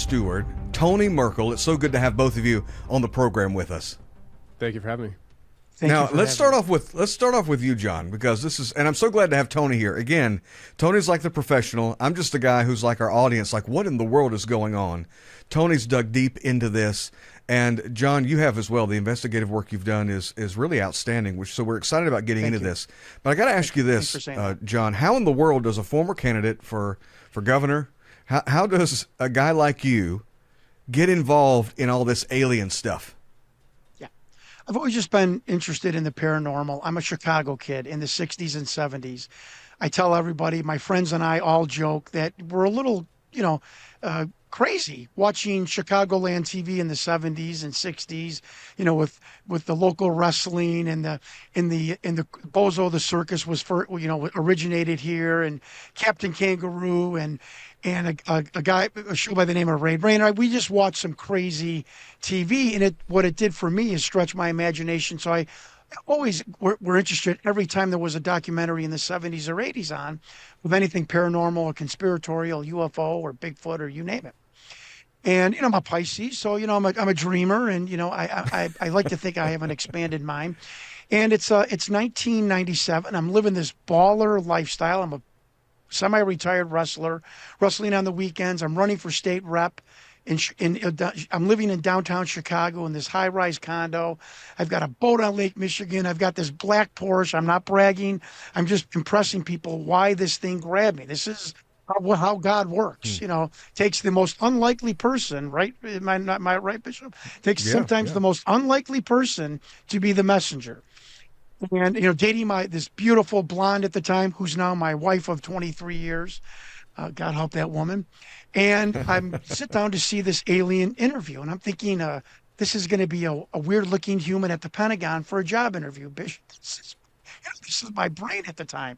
Stewart, Tony Merkel. It's so good to have both of you on the program with us. Thank you for having me. Now, let's start off with you, John, because this is, and I'm so glad to have Tony here. Again, Tony's like the professional. I'm just the guy who's like our audience, like what in the world is going on? Tony's dug deep into this, and John, you have as well. The investigative work you've done is really outstanding, so we're excited about getting into this. But I got to ask you this, John, how in the world does a former candidate for governor, how does a guy like you get involved in all this alien stuff? I've always just been interested in the paranormal. I'm a Chicago kid in the 60s and 70s. I tell everybody, my friends and I all joke that we're a little, crazy watching Chicagoland TV in the 70s and 60s, with the local wrestling and the Bozo the Circus was originated here, and Captain Kangaroo and a show by the name of Ray Brainerd. We just watched some crazy TV, and what it did for me is stretch my imagination. So I always were interested every time there was a documentary in the 70s or 80s on with anything paranormal or conspiratorial, UFO or Bigfoot or you name it. And I'm a Pisces, so I'm a dreamer, and I like to think I have an expanded mind. And it's 1997. I'm living this baller lifestyle. I'm a semi-retired wrestler, wrestling on the weekends. I'm running for state rep. I'm living in downtown Chicago in this high-rise condo. I've got a boat on Lake Michigan. I've got this black Porsche. I'm not bragging. I'm just impressing people why this thing grabbed me. This is how God works. Takes the most unlikely person, right? Am I not right, Bishop? Takes sometimes the most unlikely person to be the messenger. And dating this beautiful blonde at the time, who's now my wife of 23 years. God help that woman. And I sit down to see this alien interview, and I'm thinking, this is going to be a weird-looking human at the Pentagon for a job interview. Bishop, this is my brain at the time.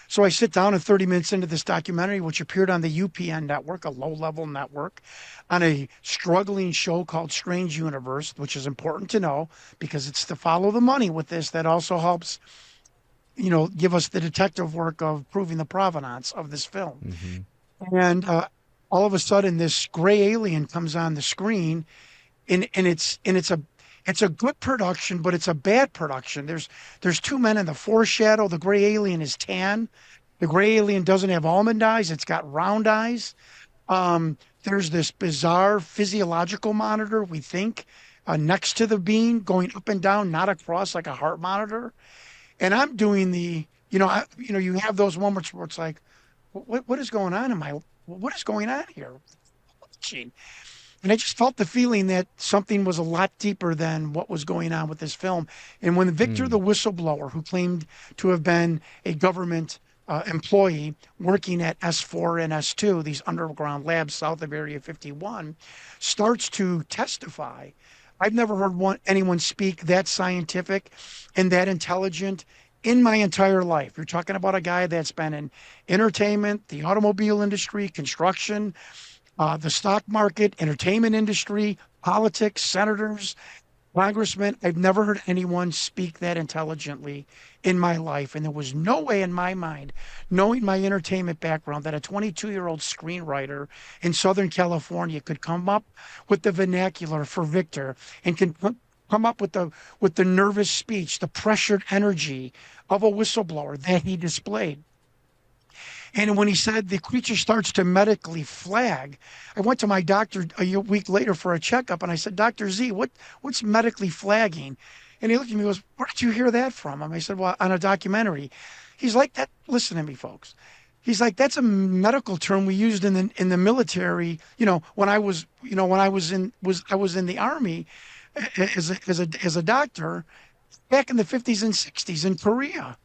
So I sit down, and 30 minutes into this documentary, which appeared on the UPN network, a low-level network, on a struggling show called Strange Universe, which is important to know because it's to follow the money with this that also helps, give us the detective work of proving the provenance of this film. Mm-hmm. And all of a sudden, this gray alien comes on the screen, and it's a good production, but it's a bad production. There's two men in the foreshadow. The gray alien is tan. The gray alien doesn't have almond eyes. It's got round eyes. There's this bizarre physiological monitor, we think, next to the beam, going up and down, not across like a heart monitor. And I'm doing you have those moments where it's like, what is going on? What is going on here? And I just felt the feeling that something was a lot deeper than what was going on with this film. And when Victor, the whistleblower, who claimed to have been a government employee working at S4 and S2, these underground labs south of Area 51, starts to testify, I've never heard anyone speak that scientific and that intelligent in my entire life. You're talking about a guy that's been in entertainment, the automobile industry, construction, the stock market, entertainment industry, politics, senators, congressmen. I've never heard anyone speak that intelligently in my life. And there was no way in my mind, knowing my entertainment background, that a 22-year-old screenwriter in Southern California could come up with the vernacular for Victor and can come up with the nervous speech, the pressured energy of a whistleblower that he displayed. And when he said the creature starts to medically flag, I went to my doctor a week later for a checkup, and I said, Dr. Z, what's medically flagging? And he looked at me and goes, where did you hear that from? And I said, well, on a documentary. He's like, that. Listen to me, folks. He's like, that's a medical term we used in the military. When I was in the Army as a doctor back in the 50s and 60s in Korea.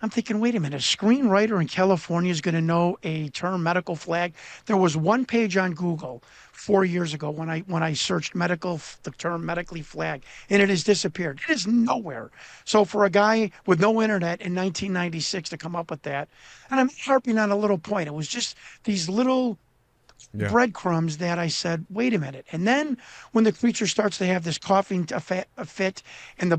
I'm thinking, wait a minute, a screenwriter in California is going to know a term, medical flag. There was one page on Google 4 years ago when I searched the term medically flag, and it has disappeared. It is nowhere. So for a guy with no internet in 1996 to come up with that, and I'm harping on a little point. It was just these little breadcrumbs that I said, wait a minute. And then when the creature starts to have this coughing fit, and the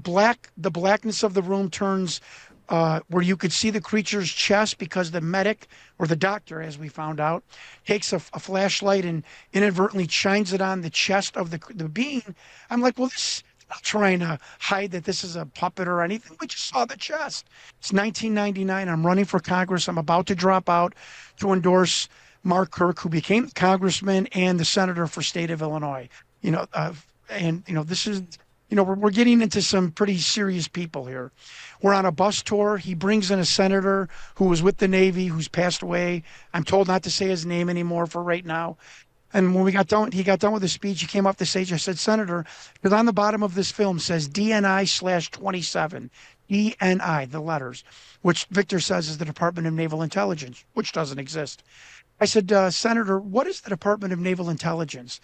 blackness of the room turns where you could see the creature's chest because the medic or the doctor, as we found out, takes a flashlight and inadvertently shines it on the chest of the being. I'm like, well, this not trying to hide that this is a puppet or anything. We just saw the chest. It's 1999. I'm running for Congress. I'm about to drop out to endorse Mark Kirk, who became congressman and the senator for state of Illinois. This is, we're getting into some pretty serious people here. We're on a bus tour. He brings in a senator who was with the Navy, who's passed away. I'm told not to say his name anymore for right now. And when he got done with his speech, he came up the stage. I said, Senator, because on the bottom of this film says DNI/27, DNI, the letters, which Victor says is the Department of Naval Intelligence, which doesn't exist. I said, Senator, what is the Department of Naval Intelligence?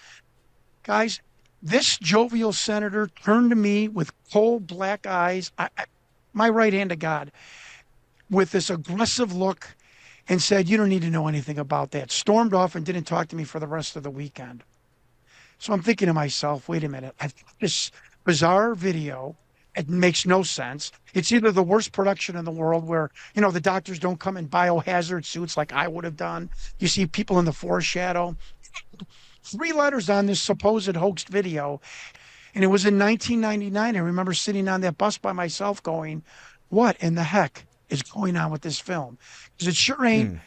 Guys, this jovial senator turned to me with cold black eyes, my right hand to God, with this aggressive look and said, you don't need to know anything about that. Stormed off and didn't talk to me for the rest of the weekend. So I'm thinking to myself, wait a minute, I've got this bizarre video. It makes no sense. It's either the worst production in the world where, the doctors don't come in biohazard suits like I would have done. You see people in the foreshadow. 3 letters on this supposed hoaxed video. And it was in 1999. I remember sitting on that bus by myself going, what in the heck is going on with this film? Because it sure ain't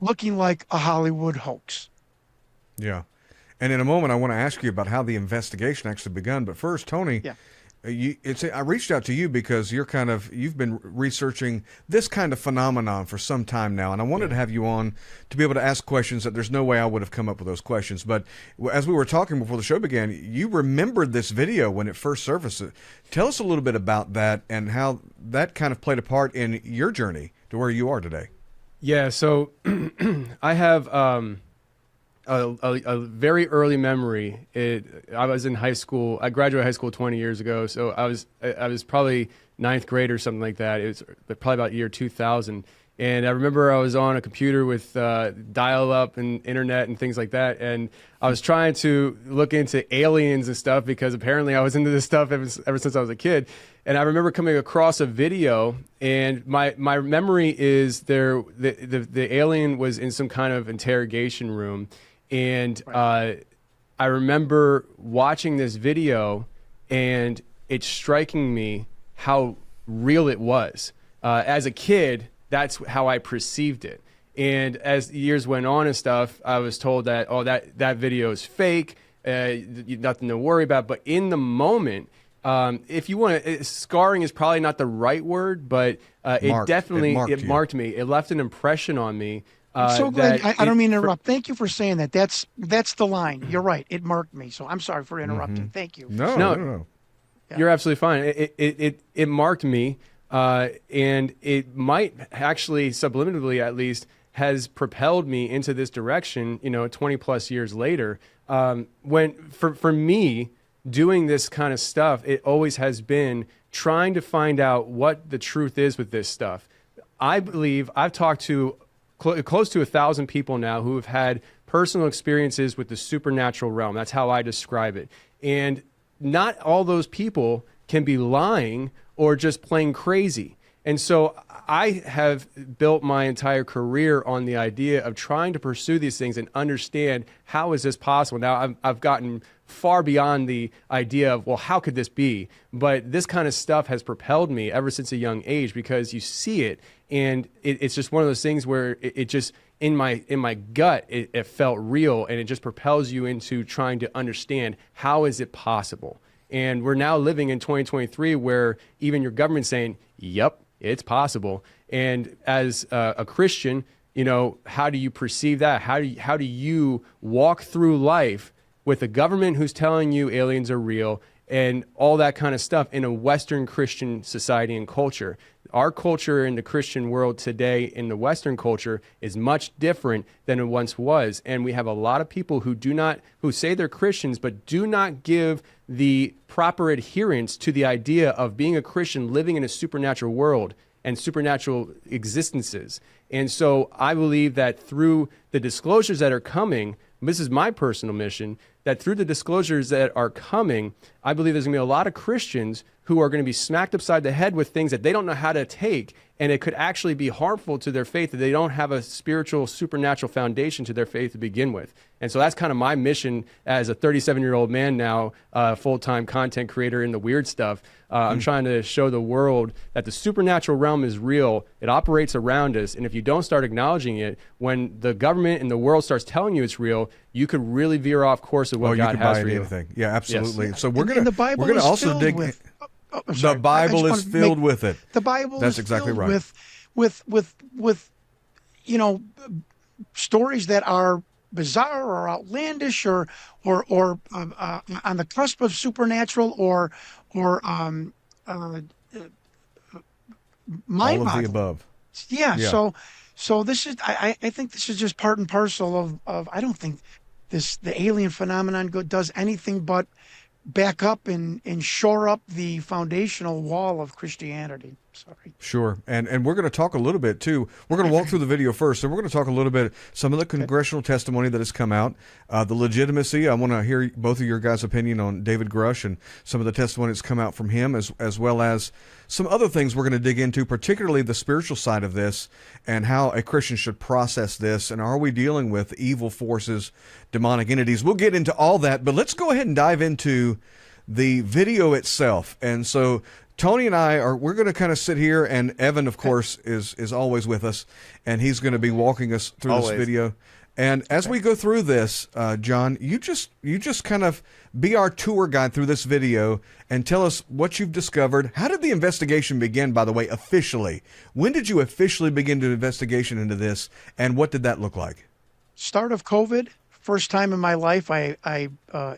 looking like a Hollywood hoax. Yeah. And in a moment, I want to ask you about how the investigation actually begun. But first, Tony, I reached out to you because you've been researching this kind of phenomenon for some time now, and I wanted to have you on to be able to ask questions that there's no way I would have come up with those questions. But as we were talking before the show began, you remembered this video when it first surfaced. Tell us a little bit about that and how that kind of played a part in your journey to where you are today. Yeah, so I have a very early memory. I was in high school. I graduated high school 20 years ago, so I was probably 9th grade or something like that. It was probably about year 2000. And I remember I was on a computer with dial-up and internet and things like that, and I was trying to look into aliens and stuff because apparently I was into this stuff ever since I was a kid. And I remember coming across a video, and my memory is the alien was in some kind of interrogation room. And I remember watching this video and it striking me how real it was. As a kid, that's how I perceived it. And as the years went on and stuff, I was told that, that video is fake, nothing to worry about. But in the moment, if you want to, scarring is probably not the right word, but it marked me. It left an impression on me. I'm so glad. I don't mean to interrupt. Thank you for saying that. That's the line. You're right. It marked me. So I'm sorry for interrupting. Thank you. No. Yeah. You're absolutely fine. It marked me, and it might actually subliminally, at least, has propelled me into this direction. 20 plus years later. For me, doing this kind of stuff, it always has been trying to find out what the truth is with this stuff. I believe I've talked to close to 1,000 people now who have had personal experiences with the supernatural realm. That's how I describe it. And not all those people can be lying or just plain crazy. And so I have built my entire career on the idea of trying to pursue these things and understand how is this possible. Now, I've gotten far beyond the idea of, well, how could this be? But this kind of stuff has propelled me ever since a young age because you see it, and it's just one of those things where it just, in my gut, it felt real, and it just propels you into trying to understand how is it possible. And we're now living in 2023 where even your government's saying, yep, it's possible. And as a Christian, how do you perceive that? How do you walk through life with a government who's telling you aliens are real and all that kind of stuff in a Western Christian society and culture? Our culture in the Christian world today in the Western culture is much different than it once was. And we have a lot of people who say they're Christians, but do not give the proper adherence to the idea of being a Christian living in a supernatural world and supernatural existences. And so I believe that through the disclosures that are coming, this is my personal mission, that through the disclosures that are coming, I believe there's going to be a lot of Christians who are going to be smacked upside the head with things that they don't know how to take, and it could actually be harmful to their faith that they don't have a spiritual, supernatural foundation to their faith to begin with. And so that's kind of my mission as a 37-year-old man now, full-time content creator in the weird stuff. I'm trying to show the world that the supernatural realm is real. It operates around us. And if you don't start acknowledging it, when the government and the world starts telling you it's real, you could really veer off course of what God has for you. Anything. Yeah, absolutely. Yes. So we're going to also dig. The Bible is filled with it. The Bible That's is exactly filled right. with stories that are bizarre or outlandish or on the cusp of supernatural or mind-boggling. All of the above. Yeah. So this is I think this is just part and parcel of I don't think the alien phenomenon does anything but back up and shore up the foundational wall of Christianity. Sorry. Sure. And we're going to talk a little bit, too. We're going to walk through the video first, and we're going to talk a little bit some of the congressional testimony that has come out, the legitimacy. I want to hear both of your guys' opinion on David Grush and some of the testimony that's come out from him, as well as some other things we're going to dig into, particularly the spiritual side of this and how a Christian should process this, and are we dealing with evil forces, demonic entities. We'll get into all that, but let's go ahead and dive into the video itself. And so Tony and we're going to kind of sit here, and Evan, of course, is always with us, and he's going to be walking us through this video. And as we go through this, John, you just kind of be our tour guide through this video and tell us what you've discovered. How did the investigation begin, by the way, officially? When did you officially begin the investigation into this, and what did that look like? Start of COVID. First time in my life, I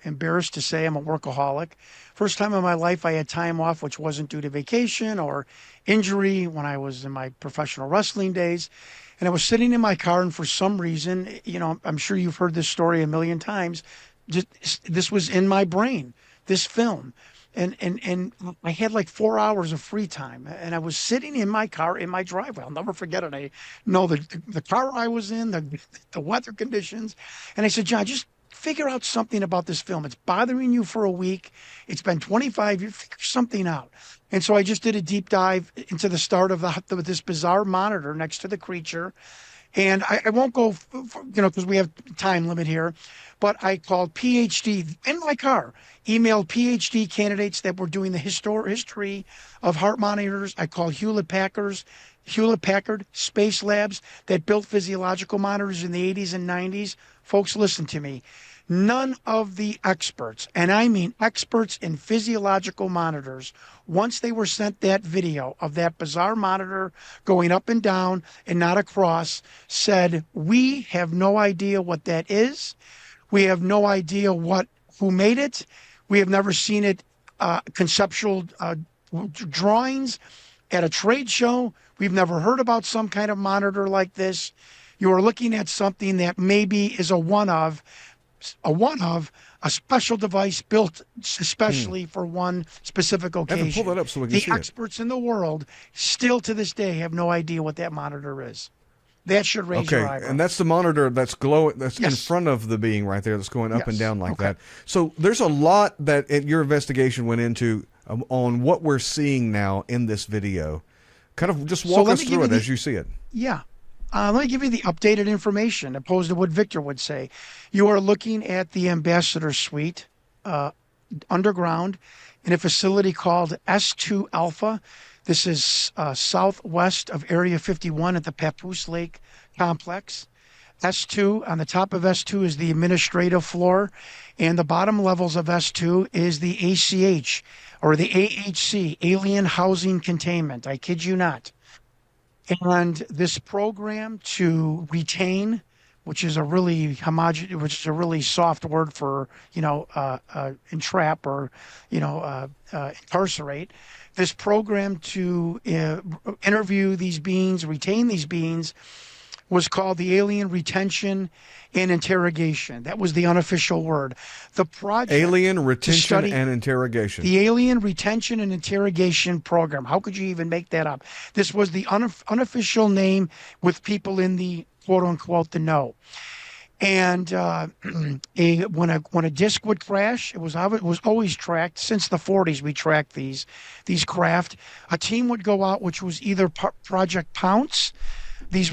embarrassed to say I'm a workaholic. First time in my life I had time off, which wasn't due to vacation or injury when I was in my professional wrestling days. And I was sitting in my car, and for some reason, I'm sure you've heard this story a million times. This was in my brain, this film. And I had like 4 hours of free time, and I was sitting in my car in my driveway. I'll never forget it. I know the car I was in, the weather conditions, and I said, John, just figure out something about this film. It's bothering you for a week. It's been 25 years. Figure something out. And so I just did a deep dive into the start of this bizarre monitor next to the creature. And I won't go, because we have time limit here, but I called PhD in my car, emailed PhD candidates that were doing the history of heart monitors. I called Hewlett Packard Space Labs that built physiological monitors in the 80s and 90s. Folks, listen to me. None of the experts, and I mean experts in physiological monitors, once they were sent that video of that bizarre monitor going up and down and not across, said, we have no idea what that is. We have no idea who made it. We have never seen it, conceptual drawings at a trade show. We've never heard about some kind of monitor like this. You are looking at something that maybe is a special device built especially for one specific occasion. Evan, pull that up so we can see the experts in the world still to this day have no idea what that monitor is. That should raise your eyebrow. And that's the monitor that's glowing, that's in front of the being right there, that's going up and down like that. So there's a lot that your investigation went into on what we're seeing now in this video. Kind of just walk us through it as you see it. Yeah. Let me give you the updated information, opposed to what Victor would say. You are looking at the Ambassador Suite underground in a facility called S2 Alpha. This is southwest of Area 51 at the Papoose Lake Complex. S2, on the top of S2 is the administrative floor, and the bottom levels of S2 is the ACH, or the AHC, Alien Housing Containment. I kid you not. And this program to retain, which is a really soft word for, entrap or, incarcerate. This program to interview these beings, retain these beings, was called the Alien Retention and Interrogation. That was the unofficial word. The project Alien Retention and Interrogation. The Alien Retention and Interrogation Program. How could you even make that up? This was the unofficial name with people in the quote-unquote the know. And when a disc would crash, it was always tracked since the 40s. We tracked these craft. A team would go out, which was either Project Pounce, these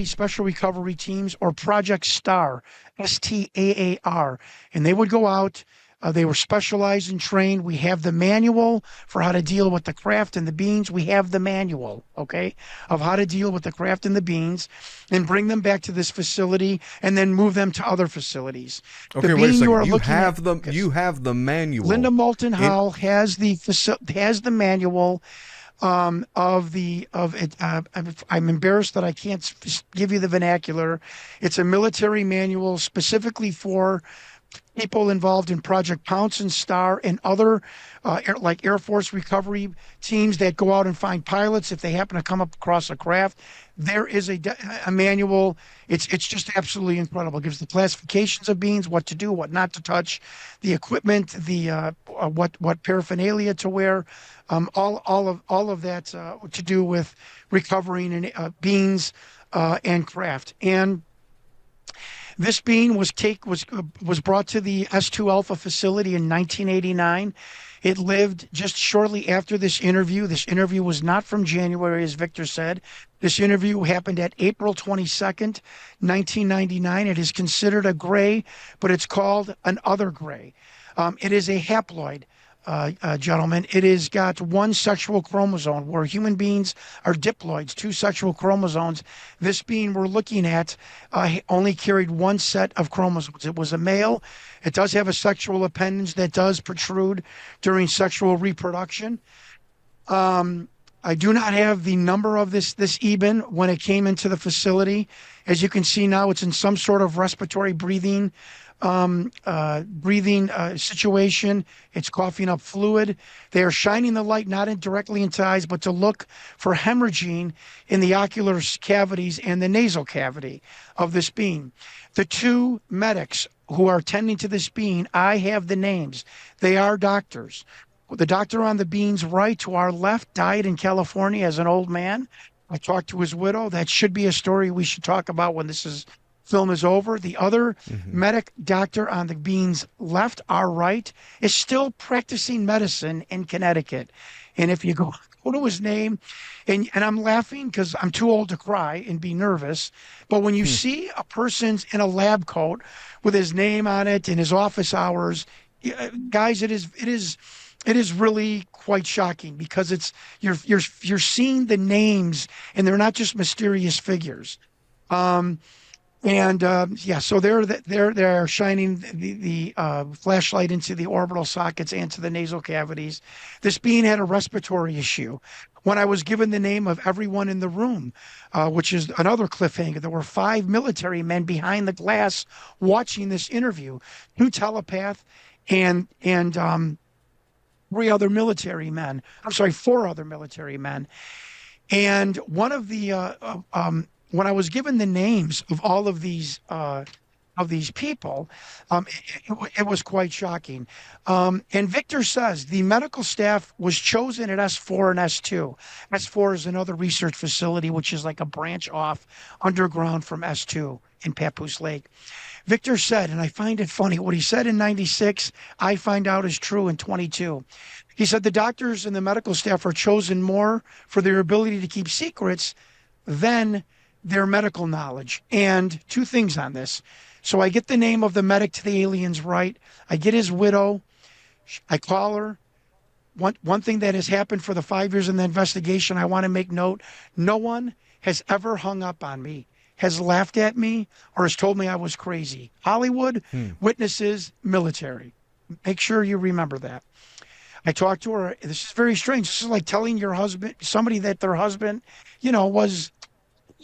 special recovery teams, or Project Star, STAAR, and they would go out. They were specialized and trained. We have the manual for how to deal with the craft and the beans. We have the manual, okay, of how to deal with the craft and the beans, and bring them back to this facility, and then move them to other facilities. Okay, wait a second. You have the manual. Linda Moulton Howell has the manual of it. I'm embarrassed that I can't give you the vernacular. It's a military manual specifically for people involved in Project Pounce and Star and other like Air Force recovery teams that go out and find pilots if they happen to come across a craft. There is a manual. It's just absolutely incredible. It gives the classifications of beans, what to do, what not to touch, the equipment, the what paraphernalia to wear, all of that to do with recovering beans and craft. And this bean was brought to the S2 Alpha facility in 1989. It lived just shortly after this interview. This interview was not from January, as Victor said. This interview happened at April 22nd, 1999. It is considered a gray, but it's called an other gray. It is a haploid. Gentlemen, it has got one sexual chromosome, where human beings are diploids, two sexual chromosomes. This being we're looking at only carried one set of chromosomes. It was a male. It does have a sexual appendage that does protrude during sexual reproduction. I do not have the number of this eben when it came into the facility. As you can see now, it's in some sort of respiratory breathing situation. It's coughing up fluid. They are shining the light not directly into eyes, but to look for hemorrhaging in the ocular cavities and the nasal cavity of this being. The two medics who are tending to this being, I have the names. They are doctors. The doctor on the bean's right to our left died in California as an old man. I talked to his widow. That should be a story we should talk about when film is over. The other medic doctor on the bean's left, our right, is still practicing medicine in Connecticut. And if you go to his name, and I'm laughing because I'm too old to cry and be nervous, but when you see a person's in a lab coat with his name on it and his office hours, guys, it is really quite shocking, because you're seeing the names, and they're not just mysterious figures. So they're shining the flashlight into the orbital sockets and to the nasal cavities. This being had a respiratory issue. When I was given the name of everyone in the room, which is another cliffhanger, there were 5 military men behind the glass watching this interview, 2 telepath and 4 other military men. And one of the when I was given the names of all of these people, it was quite shocking. And Victor says the medical staff was chosen at S4 and S2. S4 is another research facility, which is like a branch off underground from S2 in Papoose Lake. Victor said, and I find it funny, what he said in 96, I find out is true in 22. He said the doctors and the medical staff are chosen more for their ability to keep secrets than their medical knowledge. And 2 things on this. So I get the name of the medic to the alien's right. I get his widow. I call her. One thing that has happened for the 5 years in the investigation, I want to make note, no one has ever hung up on me, has laughed at me, or has told me I was crazy. Hollywood, witnesses, military. Make sure you remember that. I talked to her. This is very strange. This is like telling your husband, somebody that their husband, was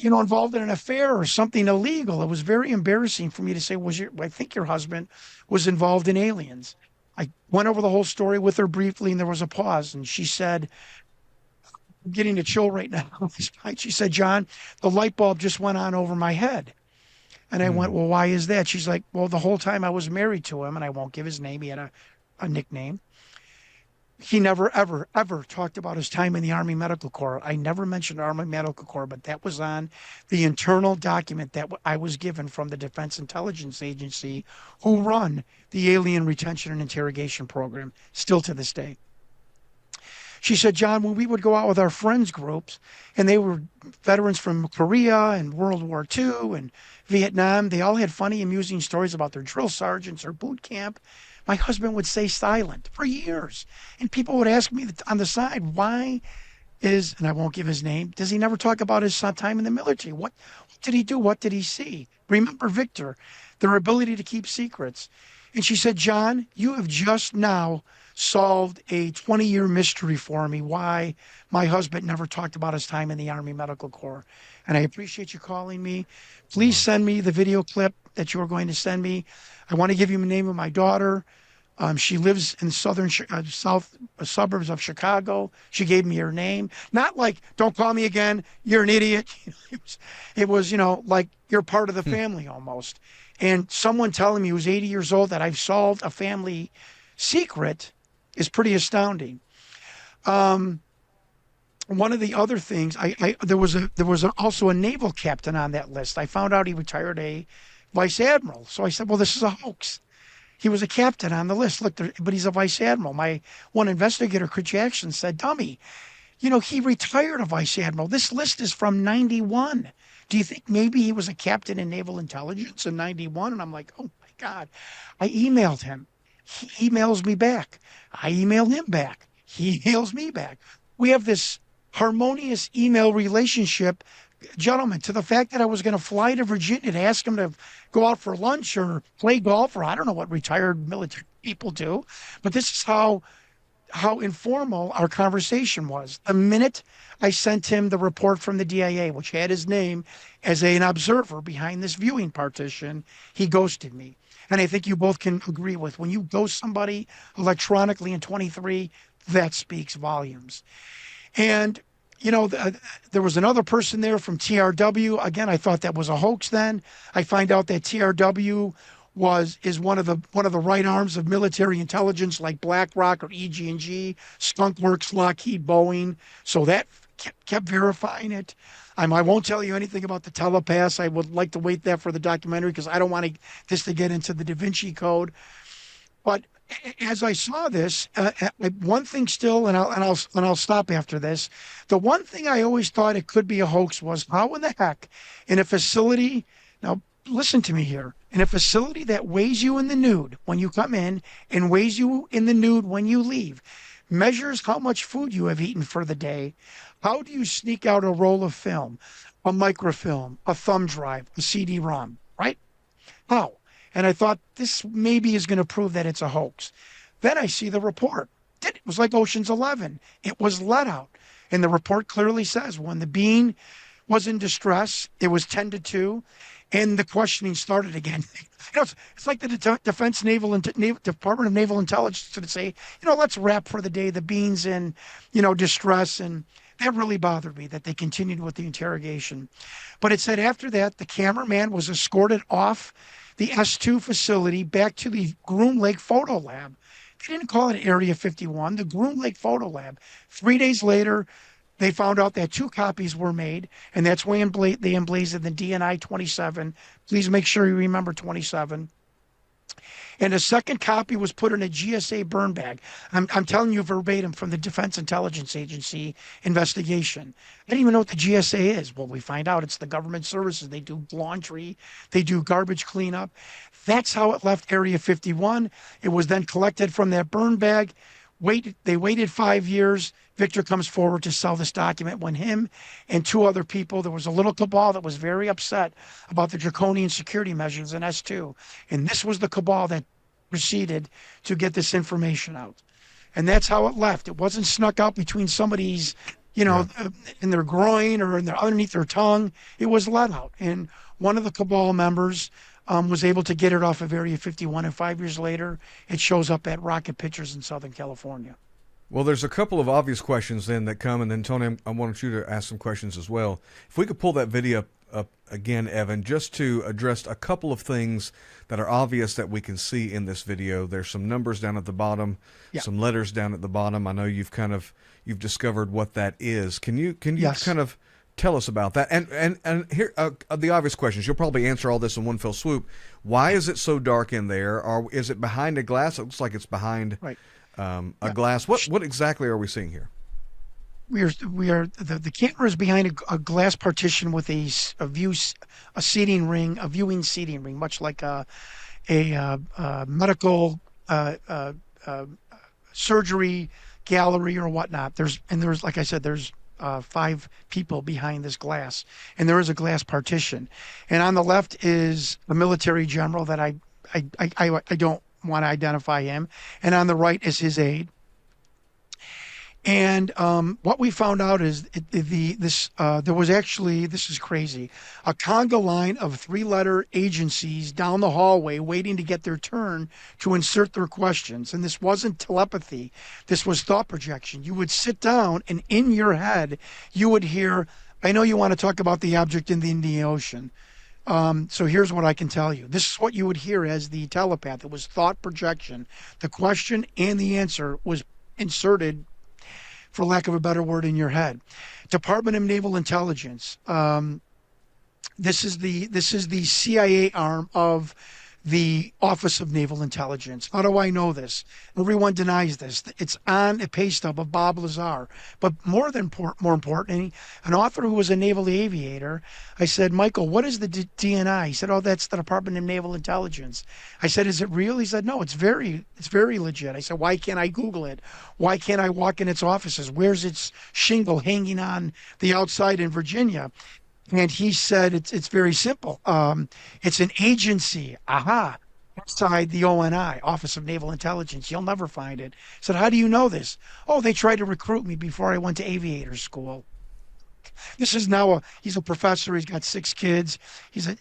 involved in an affair or something illegal. It was very embarrassing for me to say, I think your husband was involved in aliens. I went over the whole story with her briefly, and there was a pause, and she said, I'm getting a chill right now. She said, John, the light bulb just went on over my head. And I went, well, why is that? She's like, well, the whole time I was married to him, and I won't give his name. He had a nickname. He never, ever, ever talked about his time in the Army Medical Corps. I never mentioned Army Medical Corps, but that was on the internal document that I was given from the Defense Intelligence Agency, who run the Alien Retention and Interrogation Program, still to this day. She said, John, when we would go out with our friends groups, and they were veterans from Korea and World War II and Vietnam, they all had funny, amusing stories about their drill sergeants or boot camp. My husband would stay silent for years. And people would ask me on the side, why is, and I won't give his name, does he never talk about his time in the military? What did he do? What did he see? Remember, Victor, their ability to keep secrets. And she said, John, you have just now solved a 20-year mystery for me, why my husband never talked about his time in the Army Medical Corps. And I appreciate you calling me. Please send me the video clip that you are going to send me. I want to give you the name of my daughter. She lives in south suburbs of Chicago. She gave me her name. Not like, don't call me again, you're an idiot. It was, like you're part of the family almost. And someone telling me who's 80 years old that I've solved a family secret is pretty astounding. One of the other things, there was also a naval captain on that list. I found out he retired a vice admiral. So I said, well, this is a hoax. He was a captain on the list. Look, but he's a vice admiral. My one investigator, Chris Jackson, said, dummy, he retired a vice admiral. This list is from 91. Do you think maybe he was a captain in naval intelligence in 91? And I'm like, oh my God. I emailed him. He emails me back. I email him back. He emails me back. We have this harmonious email relationship, gentlemen, to the fact that I was going to fly to Virginia to ask him to go out for lunch or play golf, or I don't know what retired military people do, but this is how informal our conversation was. The minute I sent him the report from the DIA, which had his name as an observer behind this viewing partition, he ghosted me. And I think you both can agree with, when you ghost somebody electronically in 23, that speaks volumes. And, there was another person there from TRW. Again, I thought that was a hoax then. I find out that TRW is one of the right arms of military intelligence, like BlackRock or EG&G, Skunk Works, Lockheed, Boeing. So that kept verifying it. I won't tell you anything about the telepaths. I would like to wait that for the documentary because I don't want this to get into the Da Vinci Code. But as I saw this, one thing still, and I'll stop after this. The one thing I always thought it could be a hoax was, how in the heck in a facility? Now listen to me here. In a facility that weighs you in the nude when you come in and weighs you in the nude when you leave, measures how much food you have eaten for the day. How do you sneak out a roll of film, a microfilm, a thumb drive, a CD-ROM, right? How? And I thought this maybe is going to prove that it's a hoax. Then I see the report. It was like Ocean's 11. It was let out. And the report clearly says when the being was in distress, it was 10 to 2, and the questioning started again. It's like the Department of Naval Intelligence would say, let's wrap for the day. The being's in, distress. And that really bothered me that they continued with the interrogation. But it said after that, the cameraman was escorted off the S2 facility back to the Groom Lake Photo Lab. They didn't call it Area 51, the Groom Lake Photo Lab. 3 days later, they found out that 2 copies were made, and that's why they emblazoned the DNI 27. Please make sure you remember 27. And a second copy was put in a GSA burn bag. I'm telling you verbatim from the Defense Intelligence Agency investigation. I didn't even know what the GSA is. Well, we find out it's the government services. They do laundry. They do garbage cleanup. That's how it left Area 51. It was then collected from that burn bag. They waited 5 years. Victor comes forward to sell this document when him and 2 other people, there was a little cabal that was very upset about the draconian security measures in S2. And this was the cabal that proceeded to get this information out. And that's how it left. It wasn't snuck out between somebody's, in their groin or underneath their tongue. It was let out. And one of the cabal members was able to get it off of Area 51. And 5 years later, it shows up at Rocket Pictures in Southern California. Well, there's a couple of obvious questions then that come, and then Tony, I wanted you to ask some questions as well. If we could pull that video again, Evan, just to address a couple of things that are obvious that we can see in this video. There's some numbers down at the bottom, some letters down at the bottom. I know you've discovered what that is. Can you kind of tell us about that? And here the obvious questions. You'll probably answer all this in one fell swoop. Why is it so dark in there? Or is it behind a glass? It looks like it's behind a glass. What exactly are we seeing here? We are the camera is behind a glass partition with a viewing seating ring, much like a medical surgery gallery or whatnot. There's like I said, there's 5 people behind this glass, and there is a glass partition. And on the left is a military general that I don't want to identify him, and on the right is his aide. And what we found out is there was actually, this is crazy, a conga line of 3-letter agencies down the hallway waiting to get their turn to insert their questions. And this wasn't telepathy. This was thought projection. You would sit down and in your head, you would hear, I know you want to talk about the object in the ocean. So here's what I can tell you. This is what you would hear as the telepath. It was thought projection. The question and the answer was inserted, for lack of a better word, in your head. Department of Naval Intelligence. This is the CIA arm of the Office of Naval Intelligence. How do I know this? Everyone denies this. It's on a pay stub of Bob Lazar. But more importantly, an author who was a naval aviator, I said, Michael, what is the DNI? He said, oh, that's the Department of Naval Intelligence. I said, is it real? He said, no, it's very legit. I said, why can't I Google it? Why can't I walk in its offices? Where's its shingle hanging on the outside in Virginia? And he said, it's very simple. It's an agency, outside the ONI, Office of Naval Intelligence. You'll never find it. I said, how do you know this? Oh, they tried to recruit me before I went to aviator school. This is now he's a professor. He's got 6 kids. He's a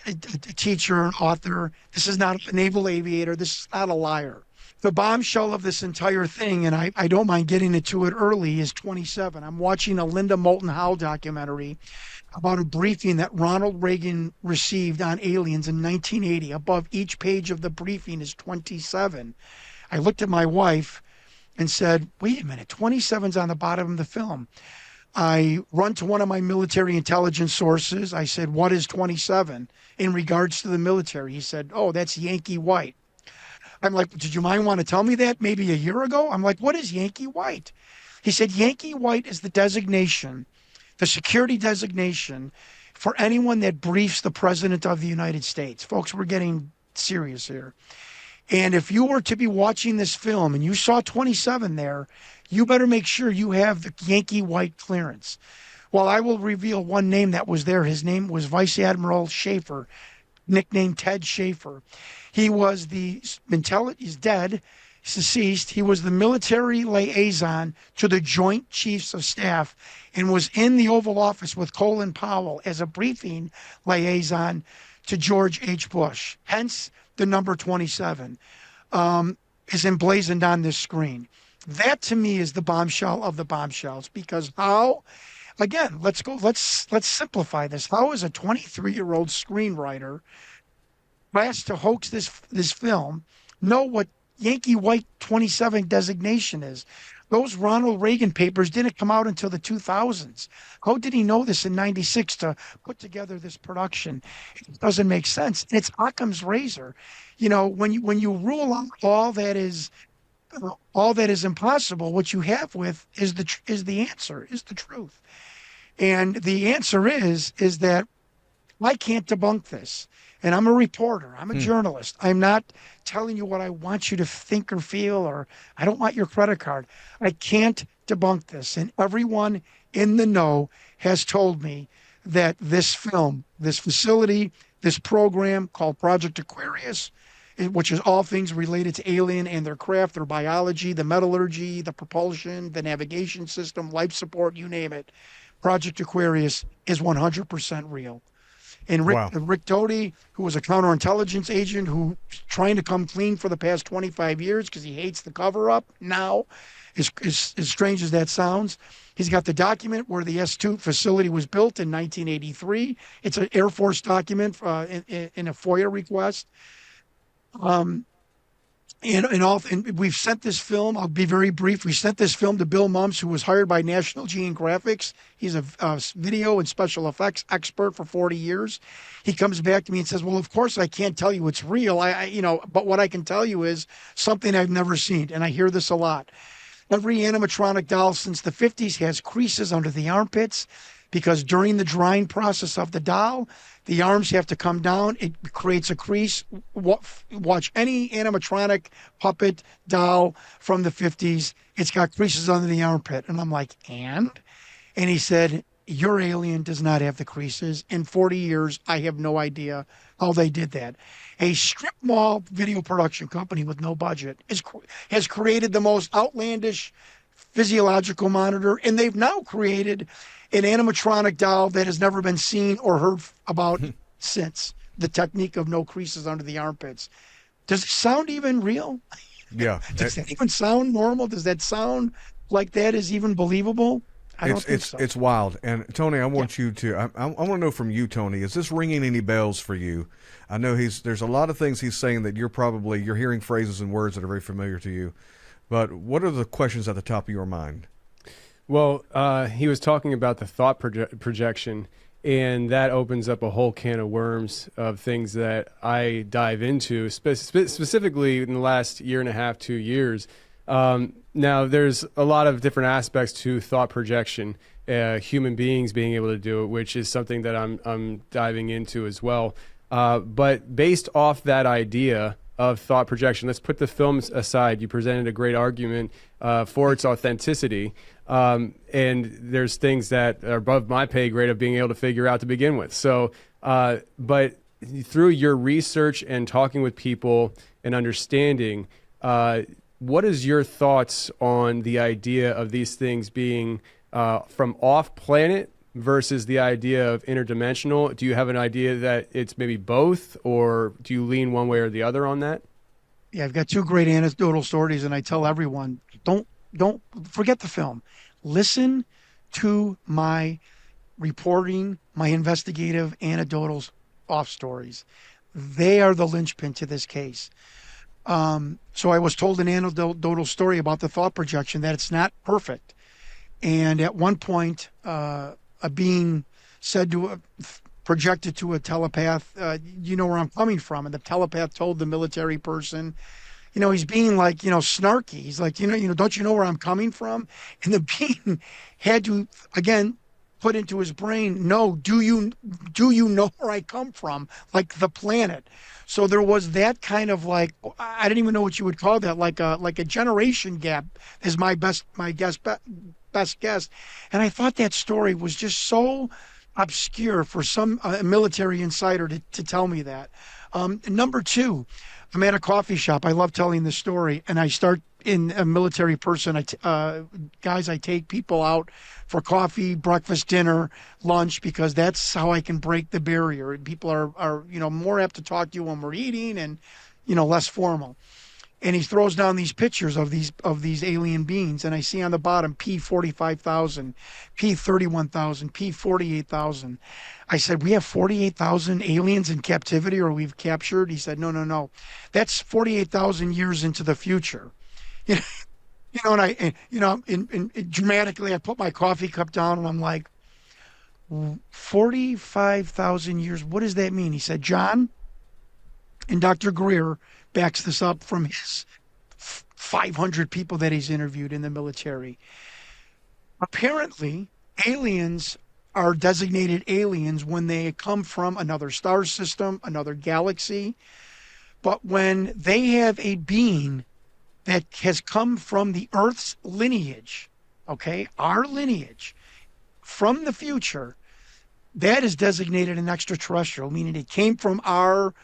teacher, an author. This is not a naval aviator. This is not a liar. The bombshell of this entire thing, and I don't mind getting into it early, is 27. I'm watching a Linda Moulton Howe documentary about a briefing that Ronald Reagan received on aliens in 1980. Above each page of the briefing is 27. I looked at my wife and said, wait a minute, 27's on the bottom of the film. I run to one of my military intelligence sources. I said, what is 27 in regards to the military? He said, oh, that's Yankee White. I'm like, did you mind want to tell me that maybe a year ago? I'm like, what is Yankee White? He said, Yankee White is the designation, the security designation for anyone that briefs the President of the United States. Folks, we're getting serious here. And if you were to be watching this film and you saw 27 there, you better make sure you have the Yankee White clearance. Well, I will reveal one name that was there. His name was Vice Admiral Schaefer, nicknamed Ted Schaefer. He was he's dead, he's deceased. He was the military liaison to the Joint Chiefs of Staff and was in the Oval Office with Colin Powell as a briefing liaison to George H. Bush. Hence, the number 27 is emblazoned on this screen. That, to me, is the bombshell of the bombshells, because how, again, let's simplify this. How is a 23-year-old screenwriter asked to hoax this film know what Yankee White 27 designation is? Those Ronald Reagan papers didn't come out until the 2000s. How did he know this in 96 to put together this production? It doesn't make sense. And it's Occam's razor. You know, when you rule out all that is impossible, what you have with is the answer, is the truth. And the answer is that I can't debunk this. And I'm a reporter. I'm a journalist. I'm not telling you what I want you to think or feel, or I don't want your credit card. I can't debunk this. And everyone in the know has told me that this film, this facility, this program called Project Aquarius, which is all things related to alien and their craft, their biology, the metallurgy, the propulsion, the navigation system, life support, you name it. Project Aquarius is 100% real. And Wow. Rick Doty, who was a counterintelligence agent who's trying to come clean for the past 25 years because he hates the cover up now, as strange as that sounds. He's got the document where the S2 facility was built in 1983. It's an Air Force document in a FOIA request. And we've sent this film. I'll be very brief. We sent this film to Bill Mumps, who was hired by National Geographic. He's a video and special effects expert for 40 years. He comes back to me and says, "Well, of course I can't tell you it's real. But what I can tell you is something I've never seen." And I hear this a lot. Every animatronic doll since the 50s has creases under the armpits because during the drying process of the doll, the arms have to come down. It creates a crease. Watch any animatronic puppet doll from the 50s. It's got creases under the armpit. And I'm like, and he said, "Your alien does not have the creases. In 40 years, I have no idea how they did that." A strip mall video production company with no budget has created the most outlandish physiological monitor, and they've now created an animatronic doll that has never been seen or heard about since. The technique of no creases under the armpits. Does it sound even real? Yeah. Does that even sound normal? Does that sound like that is even believable? I don't think so. It's wild. And Tony, I want you to, I want to know from you, Tony, is this ringing any bells for you? I know there's a lot of things he's saying that you're hearing phrases and words that are very familiar to you, but what are the questions at the top of your mind? Well, he was talking about the thought projection, and that opens up a whole can of worms of things that I dive into, specifically in the last year and a half, 2 years. Now, there's a lot of different aspects to thought projection, human beings being able to do it, which is something that I'm diving into as well. But based off that idea of thought projection, let's put the films aside. You presented a great argument for its authenticity. And there's things that are above my pay grade of being able to figure out to begin with. So, but through your research and talking with people and understanding, what is your thoughts on the idea of these things being from off planet versus the idea of interdimensional? Do you have an idea that it's maybe both, or do you lean one way or the other on that? Yeah, I've got two great anecdotal stories, and I tell everyone, don't forget the film. Listen to my reporting, my investigative anecdotal off stories. They are the linchpin to this case. So I was told an anecdotal story about the thought projection, that it's not perfect. And at one point, a being said to projected to a telepath, "You know where I'm coming from." And the telepath told the military person, he's being like, snarky. He's like, don't you know where I'm coming from? And the being had to, again, put into his brain, "No, do you know where I come from?" Like the planet. So there was that kind of like, I didn't even know what you would call that, like a generation gap is my best guess. And I thought that story was just so obscure for some military insider to tell me that. Number two, I'm at a coffee shop. I love telling this story, and I start in a military person. I take people out for coffee, breakfast, dinner, lunch, because that's how I can break the barrier. People are more apt to talk to you when we're eating, and less formal. And he throws down these pictures of these alien beings, and I see on the bottom P45,000, P31,000, P48,000. I said, "We have 48,000 aliens in captivity, or we've captured?" He said, No. That's 48,000 years into the future. And dramatically, I put my coffee cup down, and I'm like, 45,000 years. What does that mean? He said, "John," and Dr. Greer backs this up from his 500 people that he's interviewed in the military. Apparently, aliens are designated aliens when they come from another star system, another galaxy. But when they have a being that has come from the Earth's lineage, okay, our lineage, from the future, that is designated an extraterrestrial, meaning it came from our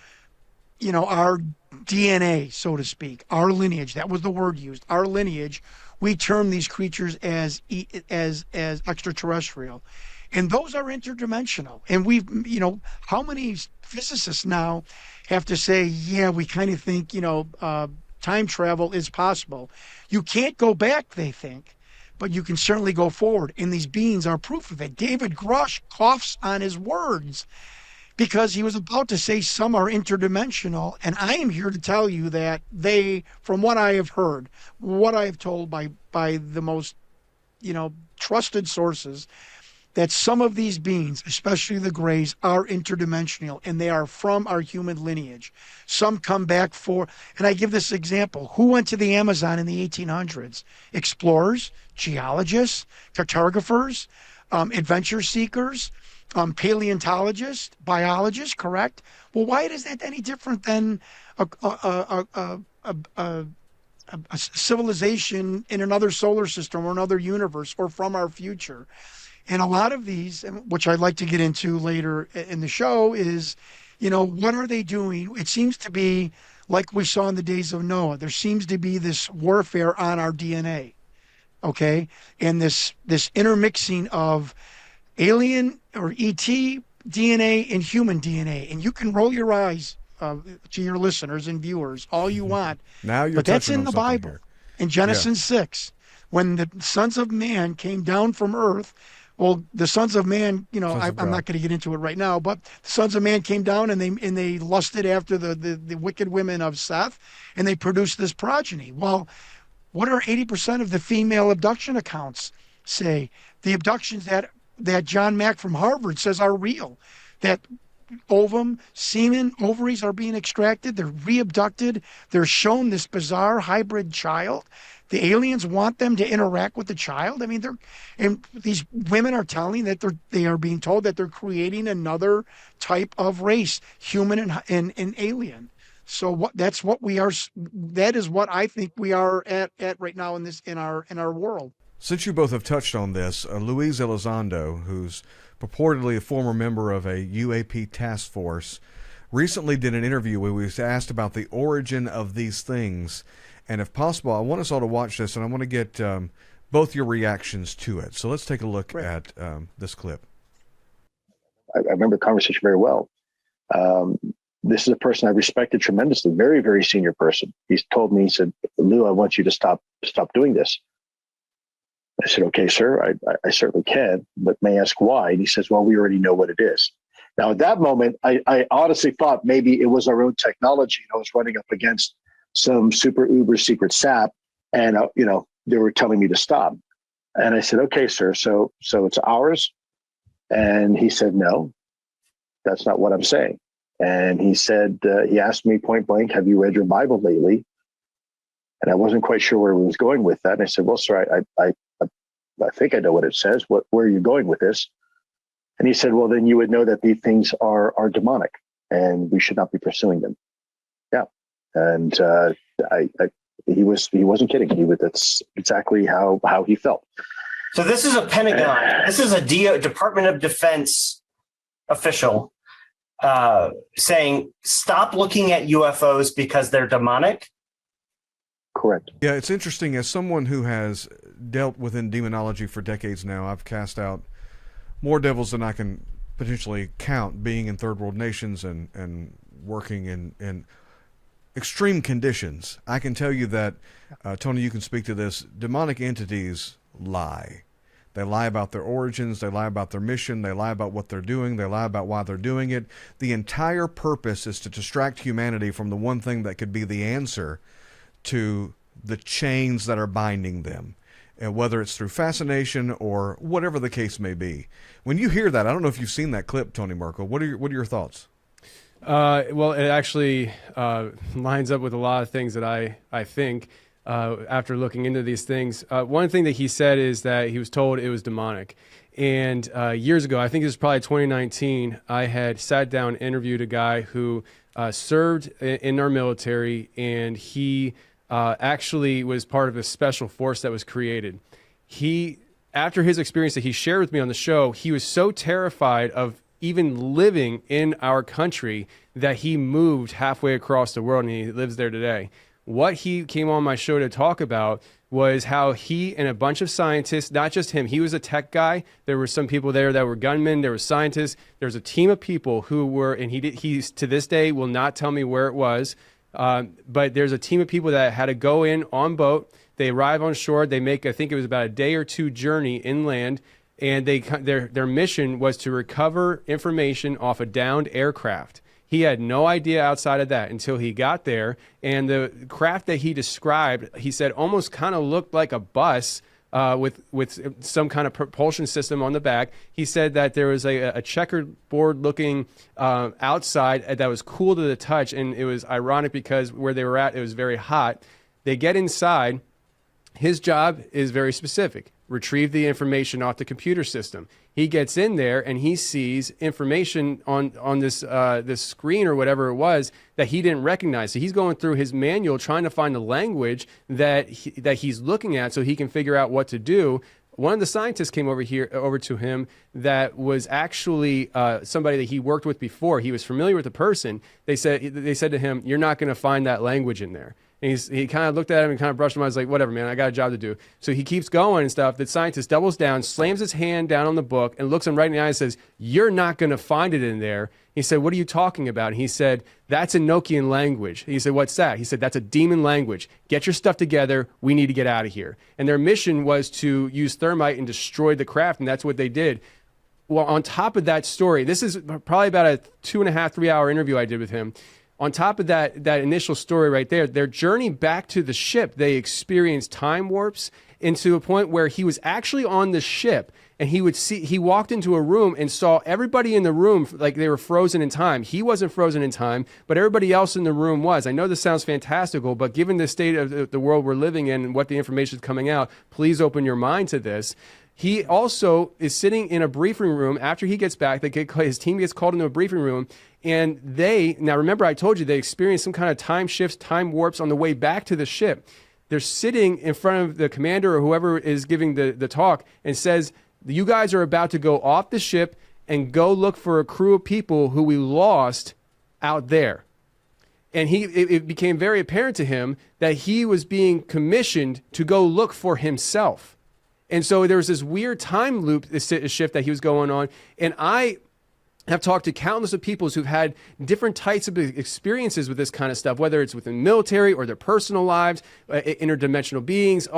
DNA, so to speak, our lineage. That was the word used, our lineage. We term these creatures as extraterrestrial. And those are interdimensional. And we've, how many physicists now have to say, yeah, we kind of think, time travel is possible. You can't go back, they think, but you can certainly go forward. And these beings are proof of it. David Grush coughs on his words because he was about to say some are interdimensional. And I am here to tell you that they, from what I have heard, what I have told by the most, trusted sources, that some of these beings, especially the Greys, are interdimensional, and they are from our human lineage. Some come back and I give this example. Who went to the Amazon in the 1800s? Explorers, geologists, cartographers, adventure seekers, paleontologists, biologists, correct? Well, why is that any different than a civilization in another solar system or another universe or from our future? And a lot of these, which I'd like to get into later in the show, is, what are they doing? It seems to be like we saw in the days of Noah. There seems to be this warfare on our DNA, okay? And this intermixing of alien or ET DNA and human DNA. And you can roll your eyes to your listeners and viewers all you want. Now you're but that's in the something Bible. here. In Genesis 6, when the sons of man came down from earth. Well, the sons of man, I'm not going to get into it right now, but the sons of man came down and they lusted after the wicked women of Seth, and they produced this progeny. Well, what are 80% of the female abduction accounts say? The abductions that John Mack from Harvard says are real, that ovum, semen, ovaries are being extracted, they're re-abducted, they're shown this bizarre hybrid child. The aliens want them to interact with the child. I mean, these women are telling that they are being told that they're creating another type of race, human and alien. So that's what we are. That is what I think we are at right now in our world. Since you both have touched on this, Luis Elizondo, who's purportedly a former member of a UAP task force, recently did an interview where he was asked about the origin of these things. And if possible, I want us all to watch this, and I want to get both your reactions to it. So let's take a look at this clip. I remember the conversation very well. This is a person I respected tremendously, very, very senior person. He's told me, he said, Lou, I want you to stop doing this. I said, okay, sir, I certainly can, but may I ask why? And he says, well, we already know what it is. Now, at that moment, I honestly thought maybe it was our own technology. I was running up against some super uber secret sap, and they were telling me to stop. And I said, okay, sir, so it's ours? And he said, no, that's not what I'm saying. And he said, he asked me point blank, have you read your Bible lately? And I wasn't quite sure where he was going with that. And I said, well, sir, I think I know what it says. Where are you going with this? And he said, well, then you would know that these things are demonic and we should not be pursuing them. Yeah. And he wasn't kidding. That's exactly how he felt. So this is a Pentagon. This is a Department of Defense official saying, stop looking at UFOs because they're demonic. Correct. Yeah, it's interesting. As someone who has dealt within demonology for decades now, I've cast out more devils than I can potentially count, being in third world nations and working in extreme conditions. I can tell you that, Tony, you can speak to this, demonic entities lie. They lie about their origins, they lie about their mission, they lie about what they're doing, they lie about why they're doing it. The entire purpose is to distract humanity from the one thing that could be the answer to the chains that are binding them, and whether it's through fascination or whatever the case may be. When you hear that, I don't know if you've seen that clip, Tony Merkel. What are your thoughts? Well, it actually lines up with a lot of things that I think after looking into these things. One thing that he said is that he was told it was demonic. And years ago, I think it was probably 2019, I had sat down and interviewed a guy who served in our military, and he actually was part of a special force that was created. After his experience that he shared with me on the show, he was so terrified of even living in our country that he moved halfway across the world, and he lives there today. what he came on my show to talk about was how he and a bunch of scientists, not just him, he was a tech guy. There were some people there that were gunmen. There were scientists. There was a team of people who were, and he to this day will not tell me where it was. But there's a team of people that had to go in on boat. They arrive on shore. They make, I think it was about a day or two journey inland. And their mission was to recover information off a downed aircraft. He had no idea outside of that until he got there. And the craft that he described, he said, almost kind of looked like a bus with some kind of propulsion system on the back. He said that there was a checkerboard looking outside that was cool to the touch. And it was ironic because where they were at, it was very hot. They get inside. His job is very specific. Retrieve the information off the computer system. He gets in there and he sees information on this screen or whatever it was that he didn't recognize. So he's going through his manual trying to find the language that he's looking at so he can figure out what to do. One of the scientists came over to him that was actually somebody that he worked with before. He was familiar with the person. They said to him, "You're not going to find that language in there." And he kind of looked at him and kind of brushed him. I was like, whatever, man, I got a job to do. So he keeps going and stuff. The scientist doubles down, slams his hand down on the book, and looks him right in the eye and says, "You're not going to find it in there." He said, "What are you talking about?" And he said, "That's a Nokian language." He said, "What's that?" He said, "That's a demon language. Get your stuff together. We need to get out of here." And their mission was to use thermite and destroy the craft, and that's what they did. Well, on top of that story, this is probably about a 2.5, 3 hour interview I did with him. On top of that initial story right there, their journey back to the ship, they experienced time warps into a point where he was actually on the ship and he walked into a room and saw everybody in the room like they were frozen in time. He wasn't frozen in time, but everybody else in the room was. I know this sounds fantastical, but given the state of the world we're living in and what the information is coming out, please open your mind to this. He also is sitting in a briefing room after he gets back. His team gets called into a briefing room, and now remember I told you they experienced some kind of time shifts, time warps on the way back to the ship. They're sitting in front of the commander or whoever is giving the talk and says, "You guys are about to go off the ship and go look for a crew of people who we lost out there." And it became very apparent to him that he was being commissioned to go look for himself. And so there was this weird time loop shift that he was going on. And I have talked to countless of people who've had different types of experiences with this kind of stuff, whether it's within military or their personal lives, interdimensional beings,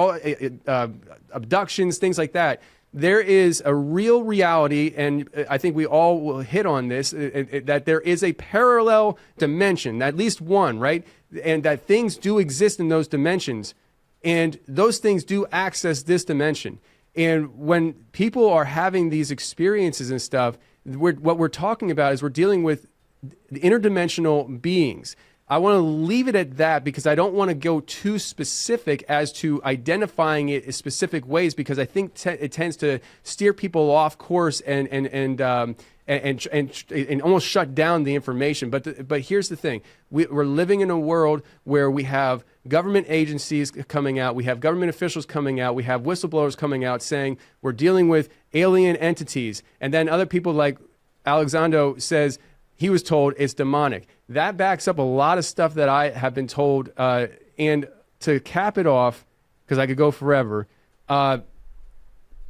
abductions, things like that. There is a real reality, and I think we all will hit on this, that there is a parallel dimension, at least one, right? And that things do exist in those dimensions. And those things do access this dimension. And when people are having these experiences and stuff, what we're talking about is we're dealing with interdimensional beings. I want to leave it at that because I don't want to go too specific as to identifying it in specific ways, because I think it tends to steer people off course and almost shut down the information. But here's the thing. We're living in a world where we have government agencies coming out, we have government officials coming out, we have whistleblowers coming out saying we're dealing with alien entities. And then other people like Alexandro says he was told it's demonic. That backs up a lot of stuff that I have been told. And to cap it off, because I could go forever,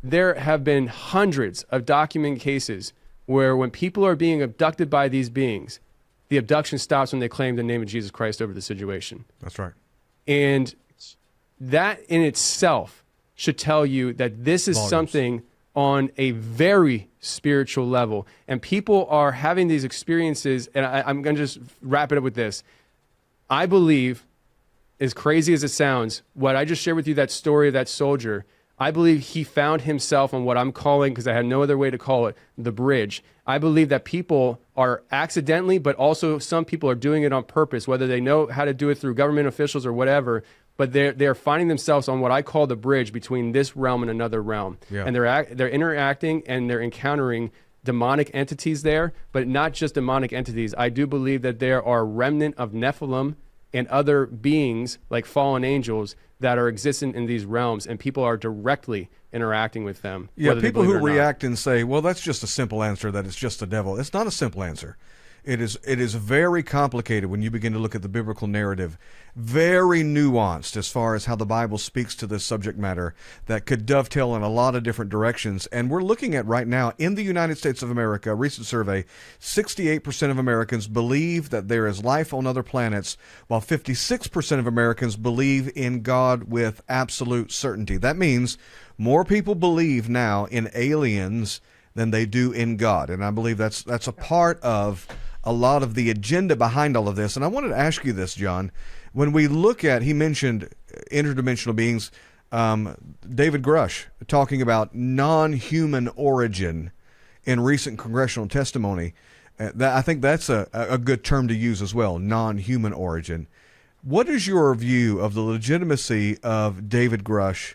there have been hundreds of documented cases where when people are being abducted by these beings, the abduction stops when they claim the name of Jesus Christ over the situation. That's right. And that in itself should tell you that this is something on a very spiritual level. And people are having these experiences, and I'm going to just wrap it up with this. I believe, as crazy as it sounds, what I just shared with you, that story of that soldier, I believe he found himself on what I'm calling, because I had no other way to call it, the bridge. I believe that people are accidentally, but also some people are doing it on purpose, whether they know how to do it through government officials or whatever, but they're finding themselves on what I call the bridge between this realm and another realm. Yeah. And they're interacting and they're encountering demonic entities there, but not just demonic entities. I do believe that there are remnant of Nephilim and other beings like fallen angels that are existent in these realms, and people are directly interacting with them. Yeah, people who react and say, well, that's just a simple answer, that it's just the devil. It's not a simple answer. It is very complicated when you begin to look at the biblical narrative. Very nuanced as far as how the Bible speaks to this subject matter that could dovetail in a lot of different directions. And we're looking at right now in the United States of America, a recent survey, 68% of Americans believe that there is life on other planets, while 56% of Americans believe in God with absolute certainty. That means more people believe now in aliens than they do in God. And I believe that's a part of a lot of the agenda behind all of this. And I wanted to ask you this, John. When we look at, he mentioned interdimensional beings, David Grush talking about non-human origin in recent congressional testimony. I think that's a good term to use as well, non-human origin. What is your view of the legitimacy of David Grush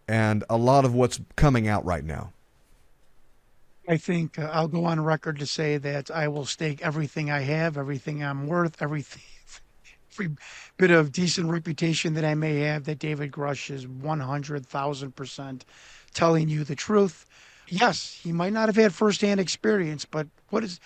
and a lot of what's coming out right now? I think I'll go on record to say that I will stake everything I have, everything I'm worth, every bit of decent reputation that I may have, that David Grush is 100,000% telling you the truth. Yes, he might not have had firsthand experience, but what does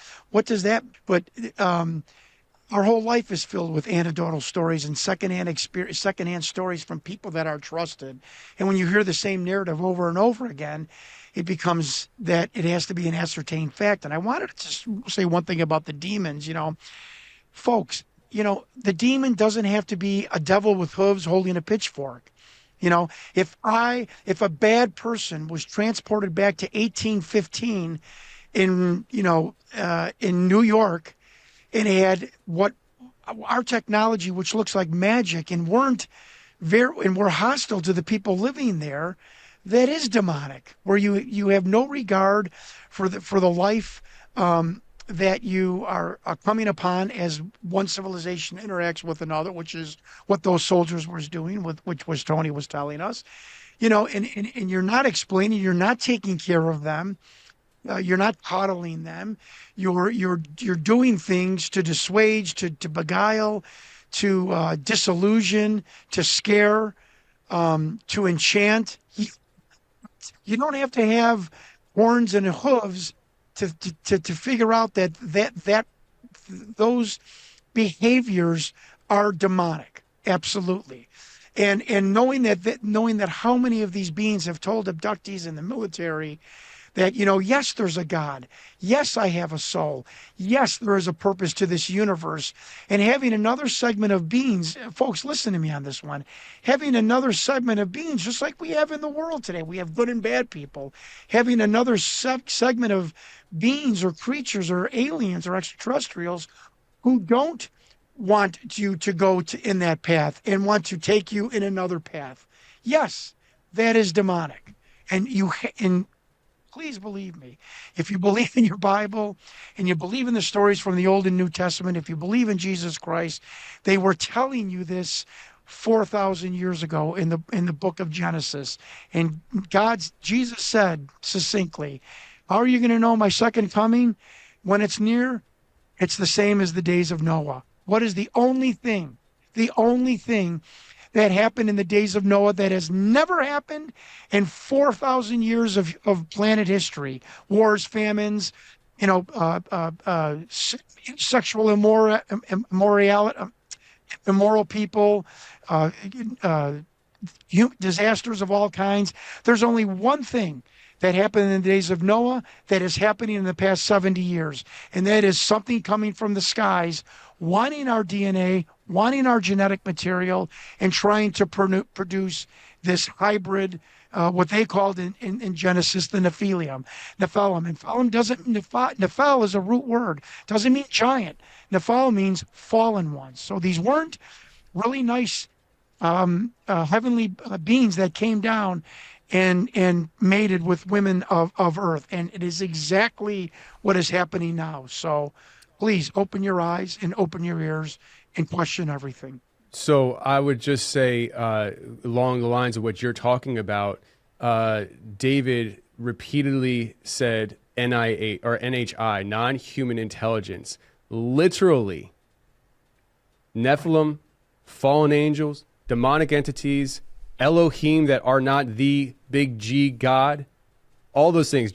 that? But our whole life is filled with anecdotal stories and secondhand stories from people that are trusted. And when you hear the same narrative over and over again, it becomes that it has to be an ascertained fact. And I wanted to say one thing about the demons, folks, the demon doesn't have to be a devil with hooves holding a pitchfork. If a bad person was transported back to 1815 in New York and had what our technology, which looks like magic, and were hostile to the people living there, that is demonic, where you have no regard for the life that you are coming upon as one civilization interacts with another, which is what those soldiers were doing, which was Tony was telling us, and you're not explaining, you're not taking care of them, you're not coddling them, you're doing things to dissuade, to beguile, to disillusion, to scare, to enchant. You don't have to have horns and hooves to figure out that those behaviors are demonic. Absolutely. And knowing that how many of these beings have told abductees in the military that, yes, there's a God. Yes, I have a soul. Yes, there is a purpose to this universe. And having another segment of beings, folks, listen to me on this one, having another segment of beings, just like we have in the world today, we have good and bad people, having another segment of beings or creatures or aliens or extraterrestrials who don't want you to go in that path and want to take you in another path. Yes, that is demonic. And please believe me, if you believe in your Bible and you believe in the stories from the Old and New Testament, if you believe in Jesus Christ, they were telling you this 4,000 years ago in the book of Genesis. And Jesus said succinctly, how are you going to know my second coming when it's near? It's the same as the days of Noah. What is the only thing that happened in the days of Noah that has never happened in 4,000 years of planet history? Wars, famines, sexual immorality, immoral people, disasters of all kinds. There's only one thing that happened in the days of Noah that is happening in the past 70 years, and that is something coming from the skies, wanting our DNA, wanting our genetic material, and trying to produce this hybrid, what they called in Genesis the Nephilim. Nephil is a root word, doesn't mean giant. Nephil means fallen ones. So these weren't really nice heavenly beings that came down and mated with women of earth. And it is exactly what is happening now. So please open your eyes and open your ears and question everything. So I would just say, along the lines of what you're talking about, David repeatedly said NIH or NHI, non-human intelligence, literally Nephilim, fallen angels, demonic entities, Elohim that are not the big G God, all those things.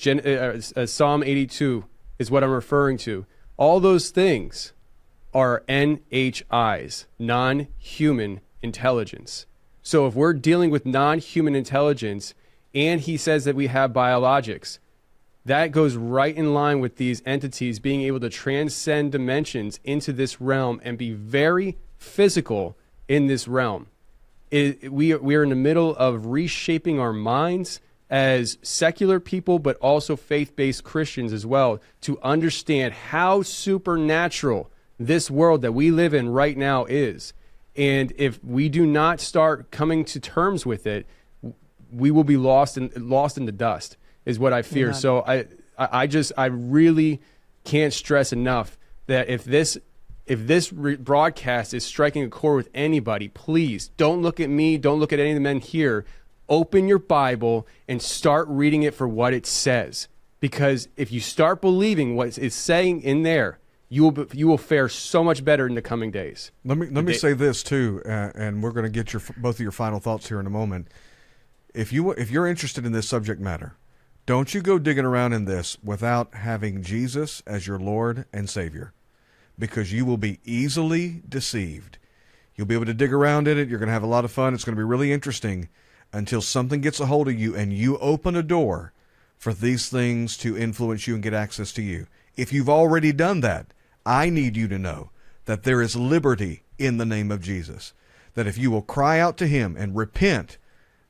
Psalm 82 is what I'm referring to. All those things are NHIs, non-human intelligence. So if we're dealing with non-human intelligence and he says that we have biologics, that goes right in line with these entities being able to transcend dimensions into this realm and be very physical in this realm. We are in the middle of reshaping our minds as secular people, but also faith-based Christians as well, to understand how supernatural this world that we live in right now is. And if we do not start coming to terms with it, we will be lost in the dust, is what I fear. So I really can't stress enough that if this broadcast is striking a chord with anybody, please don't look at me, don't look at any of the men here. Open your Bible and start reading it for what it says. Because if you start believing what it's saying in there, you will fare so much better in the coming days. Let me say this too, and we're going to get both of your final thoughts here in a moment. If you're interested in this subject matter, don't you go digging around in this without having Jesus as your Lord and Savior, because you will be easily deceived. You'll be able to dig around in it. You're going to have a lot of fun. It's going to be really interesting until something gets a hold of you and you open a door for these things to influence you and get access to you. If you've already done that, I need you to know that there is liberty in the name of Jesus. That if you will cry out to him and repent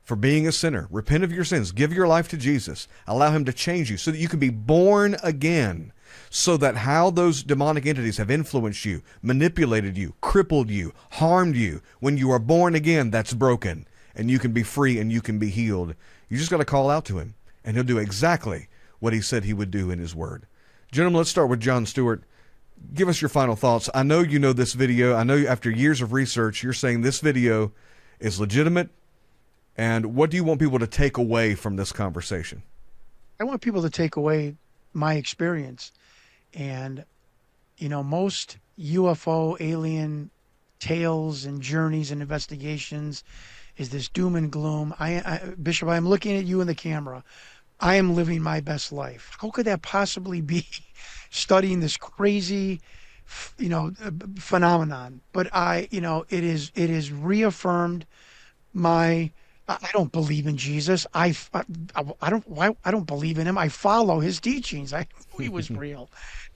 for being a sinner, repent of your sins, give your life to Jesus, allow him to change you so that you can be born again, so that how those demonic entities have influenced you, manipulated you, crippled you, harmed you, when you are born again, that's broken. And you can be free and you can be healed. You just got to call out to him, and he'll do exactly what he said he would do in his word. Gentlemen, let's start with John Stewart. Give us your final thoughts. I know you know this video. I know after years of research, you're saying this video is legitimate. And what do you want people to take away from this conversation? I want people to take away my experience. And, most UFO alien tales and journeys and investigations is this doom and gloom. Bishop, I'm looking at you in the camera. I am living my best life. How could that possibly be, studying this crazy, phenomenon? But it is reaffirmed I don't believe in Jesus. I don't believe in him. I follow his teachings. I knew he was real.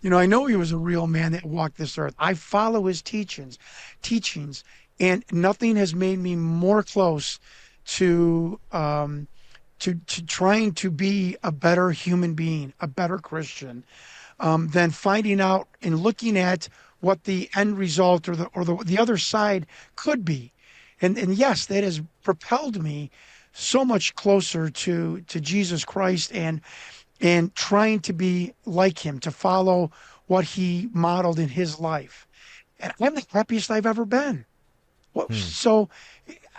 I know he was a real man that walked this earth. I follow his teachings, and nothing has made me more close to trying to be a better human being, a better Christian, than finding out and looking at what the end result or the other side could be. And yes, that has propelled me so much closer to Jesus Christ and trying to be like him, to follow what he modeled in his life. And I'm the happiest I've ever been. So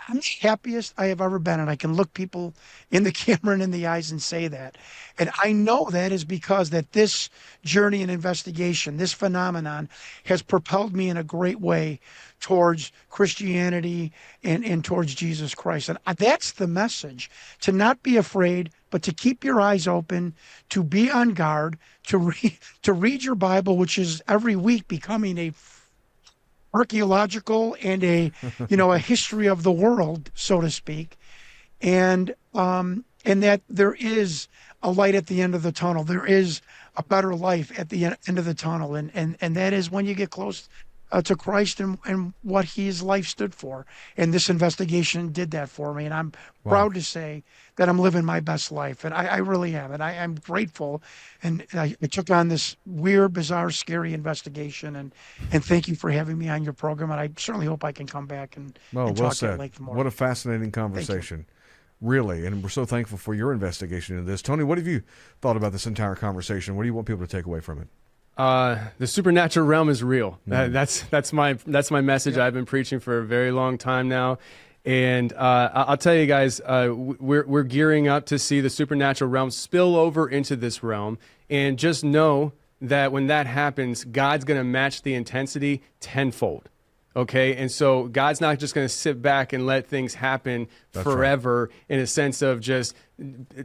I'm the happiest I have ever been, and I can look people in the camera and in the eyes and say that. And I know that is because that this journey and investigation, this phenomenon, has propelled me in a great way towards Christianity and towards Jesus Christ. And that's the message, to not be afraid, but to keep your eyes open, to be on guard, to read your Bible, which is every week becoming a archaeological and a history of the world, so to speak, and that there is a light at the end of the tunnel. There is a better life at the end of the tunnel, and that is when you get close to Christ and what his life stood for. And this investigation did that for me, and I'm proud to say that I'm living my best life, and I really am, and I'm grateful. And I took on this weird, bizarre, scary investigation, and thank you for having me on your program, and I certainly hope I can come back and talk at length more. What a fascinating conversation. Really, and we're so thankful for your investigation into this. Tony, what have you thought about this entire conversation? What do you want people to take away from it? The supernatural realm is real. That's my message. I've been preaching for a very long time now, and I'll tell you guys, we're gearing up to see the supernatural realm spill over into this realm, and just know that when that happens, God's going to match the intensity tenfold. Okay, and so God's not just going to sit back and let things happen forever in a sense of just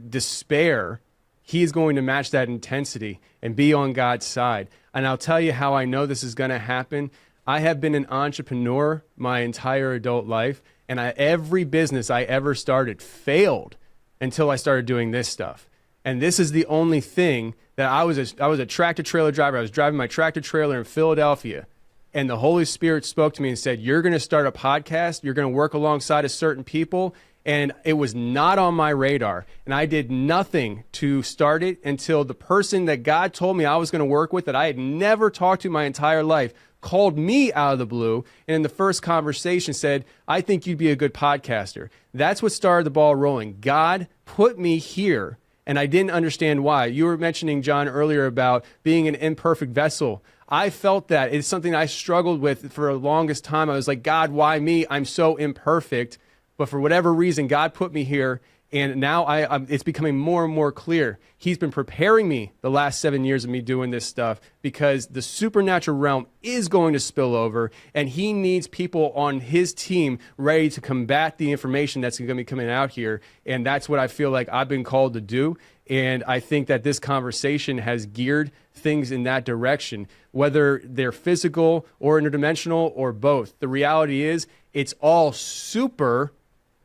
despair. he's going to match that intensity and be on God's side. And I'll tell you how I know this is going to happen. I have been an entrepreneur my entire adult life, and every business I ever started failed until I started doing this stuff. And this is the only thing that I was a tractor trailer driver. I was driving my tractor trailer in Philadelphia, and the Holy Spirit spoke to me and said, you're going to start a podcast. You're going to work alongside of certain people. And it was not on my radar. And I did nothing to start it until the person that God told me I was going to work with, that I had never talked to my entire life, called me out of the blue, and in the first conversation said, I think you'd be a good podcaster. That's what started the ball rolling. God put me here, and I didn't understand why. You were mentioning, John, earlier about being an imperfect vessel. I felt that. It's something I struggled with for the longest time. I was like, God, why me? I'm so imperfect. But for whatever reason, God put me here, and now it's becoming more and more clear. He's been preparing me the last 7 years of me doing this stuff, because the supernatural realm is going to spill over, and he needs people on his team ready to combat the information that's going to be coming out here. And that's what I feel like I've been called to do. And I think that this conversation has geared things in that direction, whether they're physical or interdimensional or both. The reality is it's all super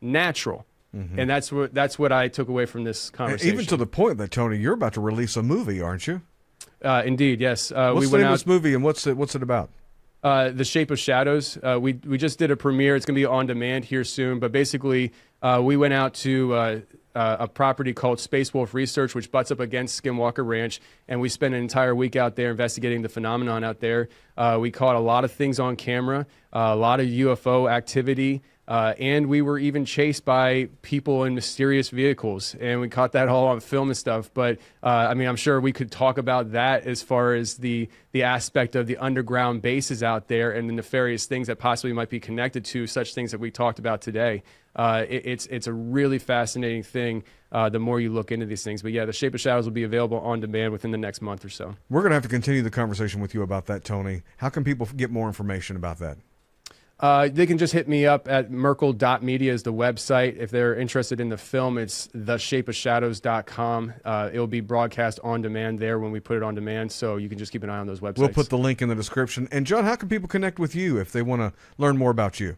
natural. Mm-hmm. And that's what I took away from this conversation. Even to the point that, Tony, you're about to release a movie, aren't you? Indeed, yes. What's the name of this movie, and what's it about? The Shape of Shadows. We just did a premiere. It's going to be on demand here soon. But basically, we went out to a property called Space Wolf Research, which butts up against Skinwalker Ranch, and we spent an entire week out there investigating the phenomenon out there. We caught a lot of things on camera, a lot of UFO activity. And we were even chased by people in mysterious vehicles, and we caught that all on film and stuff. But I mean, I'm sure we could talk about that as far as the aspect of the underground bases out there and the nefarious things that possibly might be connected to such things that we talked about today. It's a really fascinating thing the more you look into these things. But yeah, The Shape of Shadows will be available on demand within the next month or so. We're going to have to continue the conversation with you about that, Tony. How can people get more information about that? They can just hit me up at merkel.media is the website. If they're interested in the film, it's theshapeofshadows.com. It'll be broadcast on demand there when we put it on demand, so you can just keep an eye on those websites. We'll put the link in the description. And John, how can people connect with you if they want to learn more about you?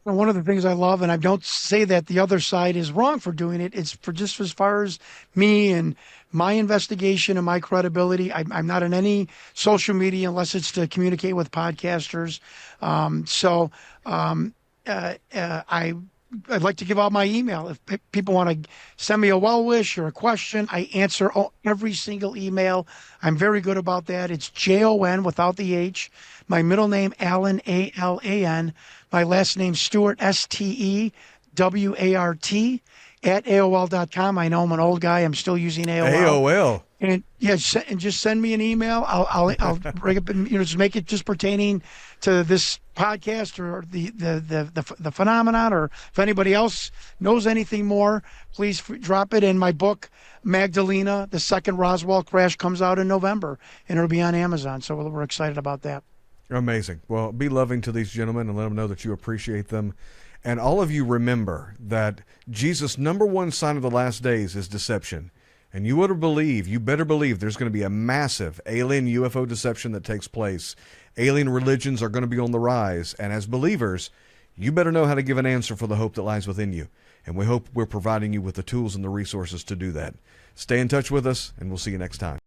Well, one of the things I love, and I don't say that the other side is wrong for doing it, it's for just as far as me and my investigation and my credibility. I'm not in any social media unless it's to communicate with podcasters. I'd like to give out my email. If people want to send me a well wish or a question, I answer every single email. I'm very good about that. It's JON without the H. My middle name, Alan, ALAN. My last name, Stewart, STEWART, at AOL.com. I know I'm an old guy. I'm still using AOL. And yeah, and just send me an email. I'll bring up and just make it just pertaining to this podcast or the phenomenon, or if anybody else knows anything more, please drop it. In my book, Magdalena, the second Roswell crash, comes out in November, and it'll be on Amazon. So we're excited about that. Amazing. Well, be loving to these gentlemen and let them know that you appreciate them. And all of you remember that Jesus' #1 sign of the last days is deception. And you better believe there's going to be a massive alien UFO deception that takes place. Alien religions are going to be on the rise. And as believers, you better know how to give an answer for the hope that lies within you. And we hope we're providing you with the tools and the resources to do that. Stay in touch with us, and we'll see you next time.